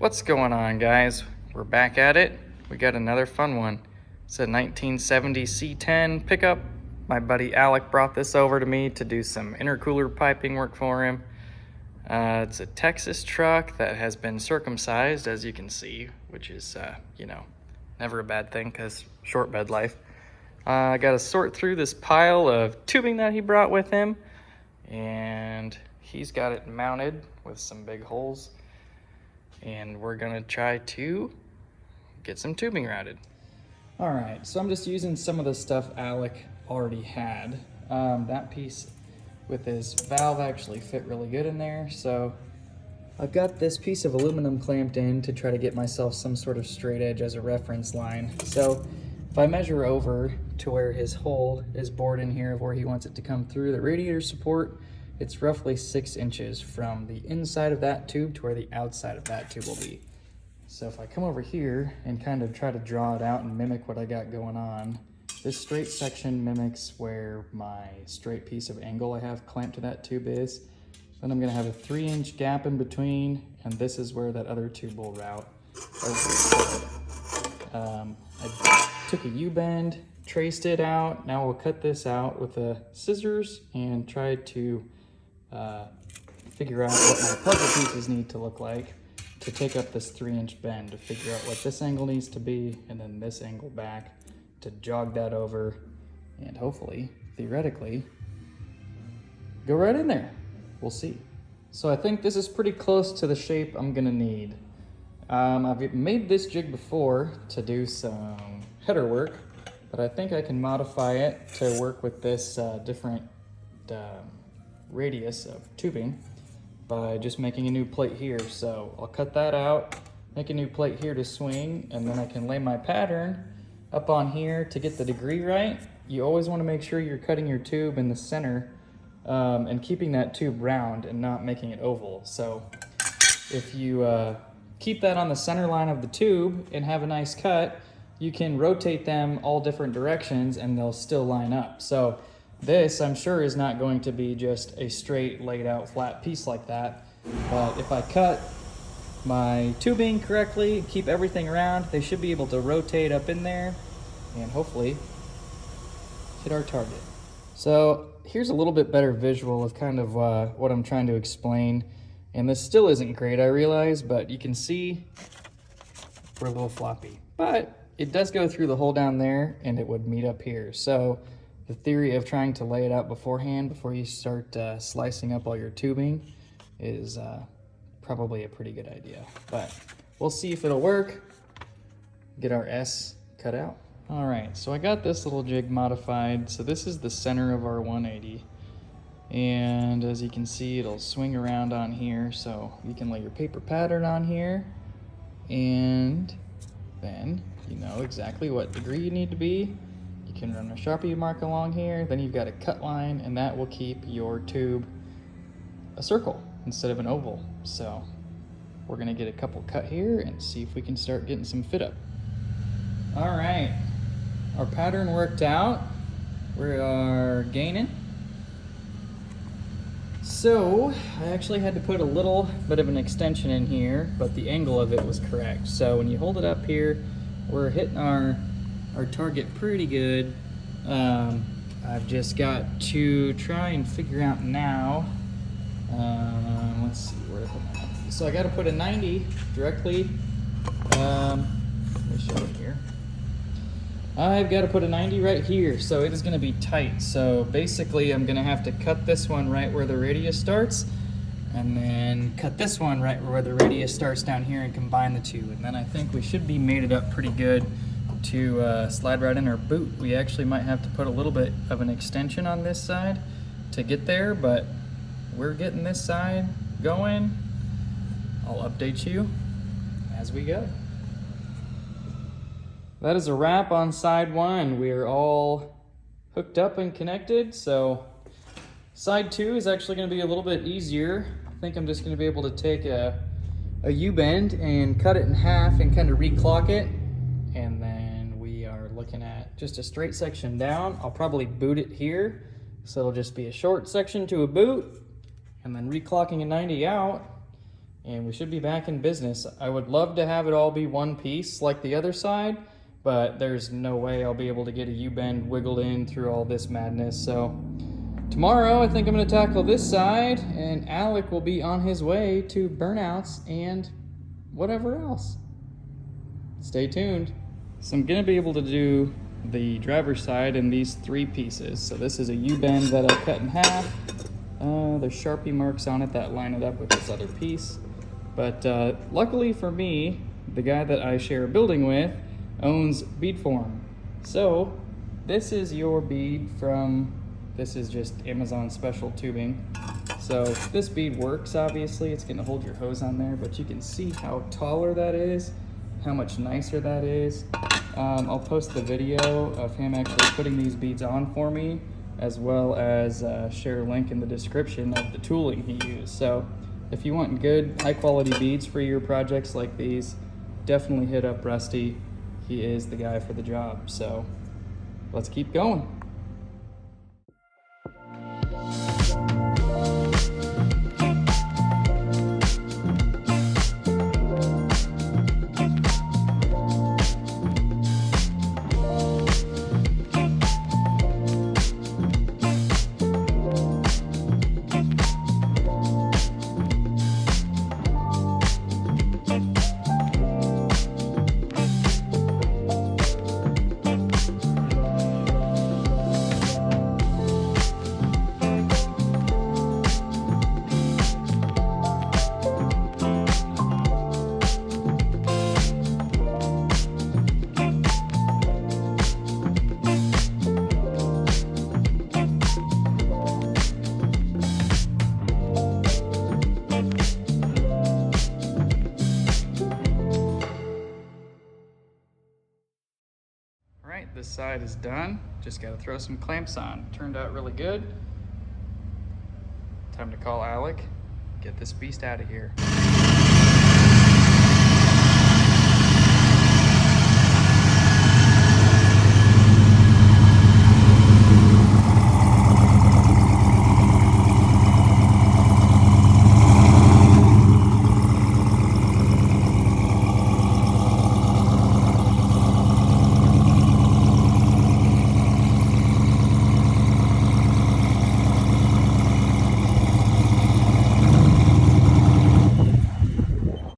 What's going on, guys? We're back at it. We got another fun one. It's a 1970 C-10 pickup. My buddy Alec brought this over to me to do some intercooler piping work for him. It's a Texas truck that has been circumcised, as you can see, which is, never a bad thing because short bed life. I got to sort through this pile of tubing that he brought with him, and he's got it mounted with some big holes. And we're gonna try to get some tubing routed. All right, so I'm just using some of the stuff Alec already had. That piece with his valve actually fit really good in there. So I've got this piece of aluminum clamped in to try to get myself some sort of straight edge as a reference line. So if I measure over to where his hole is bored in here of where he wants it to come through the radiator support, it's roughly 6 inches from the inside of that tube to where the outside of that tube will be. So if I come over here and kind of try to draw it out and mimic what I got going on, this straight section mimics where my straight piece of angle I have clamped to that tube is. Then I'm gonna have a 3-inch gap in between, and this is where that other tube will route. I took a U-bend, traced it out. Now we'll cut this out with the scissors and try to figure out what my puzzle pieces need to look like to take up this 3-inch bend, to figure out what this angle needs to be, and then this angle back to jog that over, and hopefully, theoretically, go right in there. We'll see. So I think this is pretty close to the shape I'm gonna need. I've made this jig before to do some header work, but I think I can modify it to work with this different radius of tubing by just making a new plate here. So I'll cut that out, make a new plate here to swing, and then I can lay my pattern up on here to get the degree right. You always want to make sure you're cutting your tube in the center and keeping that tube round and not making it oval. So if you keep that on the center line of the tube and have a nice cut, you can rotate them all different directions and they'll still line up. So this, I'm sure, is not going to be just a straight laid out flat piece like that. But if I cut my tubing correctly, keep everything around, they should be able to rotate up in there and hopefully hit our target. So here's a little bit better visual of kind of what I'm trying to explain. And this still isn't great, I realize, but you can see we're a little floppy. But it does go through the hole down there and it would meet up here. So the theory of trying to lay it out beforehand before you start slicing up all your tubing is probably a pretty good idea. But we'll see if it'll work. Get our S cut out. All right, so I got this little jig modified. So this is the center of our 180. And as you can see, it'll swing around on here. So you can lay your paper pattern on here. And then you know exactly what degree you need to be. You can run a Sharpie mark along here, then you've got a cut line, and that will keep your tube a circle instead of an oval. So we're gonna get a couple cut here and see if we can start getting some fit up. All right, our pattern worked out. We are gaining. So I actually had to put a little bit of an extension in here, but the angle of it was correct. So when you hold it up here, we're hitting our target pretty good. I've just got to try and figure out now. Let's see where to put that. So I got to put a 90 directly. Let me show it here. I've got to put a 90 right here, so it is going to be tight. So basically, I'm going to have to cut this one right where the radius starts, and then cut this one right where the radius starts down here, and combine the two. And then I think we should be mated up pretty good to slide right in our boot. We actually might have to put a little bit of an extension on this side to get there, but we're getting this side going. I'll update you as we go. That is a wrap on side 1. We're all hooked up and connected. So side 2 is actually going to be a little bit easier. I think I'm just going to be able to take a U-bend and cut it in half and kind of reclock it. And then we are looking at just a straight section down. I'll probably boot it here. So it'll just be a short section to a boot, and then reclocking a 90 out. and we should be back in business. I would love to have it all be one piece like the other side, but there's no way I'll be able to get a U-bend wiggled in through all this madness. So tomorrow I think I'm gonna tackle this side, and Alec will be on his way to burnouts and whatever else. Stay tuned. So I'm gonna be able to do the driver's side in these 3 pieces. So this is a U-bend that I cut in half. There's Sharpie marks on it that line it up with this other piece. But luckily for me, the guy that I share a building with owns Bead-form. So this is your bead from, this is just Amazon special tubing. So this bead works, obviously. It's gonna hold your hose on there, but you can see how taller that is, how much nicer that is. I'll post the video of him actually putting these beads on for me, as well as share a link in the description of the tooling he used. So if you want good, high quality beads for your projects like these, definitely hit up Rusty. He is the guy for the job. So let's keep going. This side is done. Just got to throw some clamps on. Turned out really good. Time to call Alec, get this beast out of here.